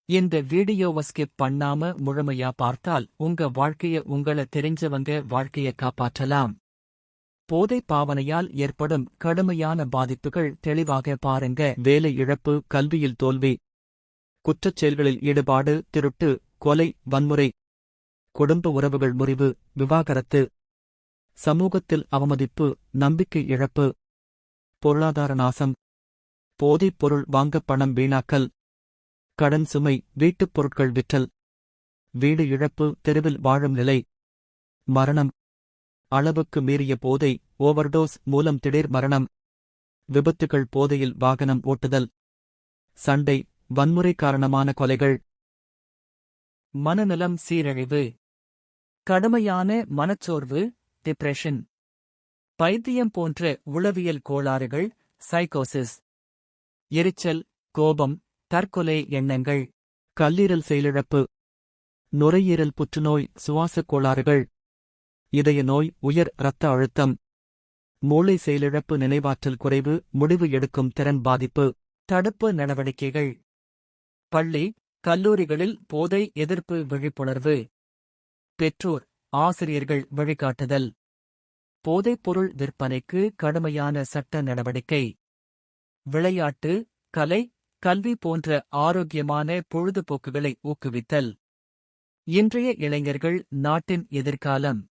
இந்த வீடியோவை ஸ்கிப் பண்ணாம முழுமையா பார்த்தால் உங்க வாழ்க்கைய உங்கள தெரிஞ்சவங்க வாழ்க்கைய காப்பாற்றலாம். போதை பாவனையால் ஏற்படும் கடுமையான பாதிப்புகள் தெளிவாக பாருங்க. வேலை இழப்பு, கல்வியில் தோல்வி, குற்றச் செயல்களில் ஈடுபாடு, திருட்டு, கொலை, வன்முறை, குடும்ப உறவுகள் முறிவு, விவாகரத்து, சமூகத்தில் அவமதிப்பு, நம்பிக்கை இழப்பு, பொருளாதார நாசம், போதைப் பொருள் வாங்க பணம் வீணாக்கல், கடன் சுமை, வீட்டுப் பொருட்கள் விற்றல், வீடு இழப்பு, தெருவில் வாழும் நிலை, மரணம், அளவுக்கு மீறிய போதை, ஓவர்டோஸ் மூலம் திடீர் மரணம், விபத்துகள், போதையில் வாகனம் ஓட்டுதல், சண்டை, வன்முறை காரணமான கொலைகள், மனநலம் சீரழிவு, கடுமையான மனச்சோர்வு, டிப்ரெஷன், பைத்தியம் போன்ற உளவியல் கோளாறுகள், சைக்கோசிஸ், எரிச்சல், கோபம், தற்கொலை எண்ணங்கள், கல்லீரல் செயலிழப்பு, நுரையீரல் புற்றுநோய், சுவாசக் கோளாறுகள், இதய நோய், உயர் இரத்த அழுத்தம், மூளை செயலிழப்பு, நினைவாற்றல் குறைவு, முடிவு எடுக்கும் திறன் பாதிப்பு. தடுப்பு நடவடிக்கைகள். பள்ளி, கல்லூரிகளில் போதை எதிர்ப்பு விழிப்புணர்வு. பெற்றோர், ஆசிரியர்கள் வழிகாட்டுதல். போதைப்பொருள் விற்பனைக்கு கடுமையான சட்ட நடவடிக்கை. விளையாட்டு, கலை, கல்வி போன்ற ஆரோக்கியமான பொழுதுபோக்குகளை ஊக்குவித்தல். இன்றைய இளைஞர்கள் நாட்டின் எதிர்காலம்.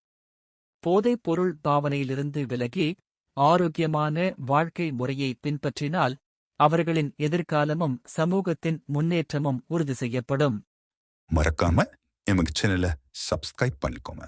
போதைப் பொருள் பாவனையிலிருந்து விலகி ஆரோக்கியமான வாழ்க்கை முறையை பின்பற்றினால் அவர்களின் எதிர்காலமும் சமூகத்தின் முன்னேற்றமும் உறுதி செய்யப்படும். மறக்காம எமக்கு சேனலை சப்ஸ்கிரைப் பண்ணிக்கோங்க.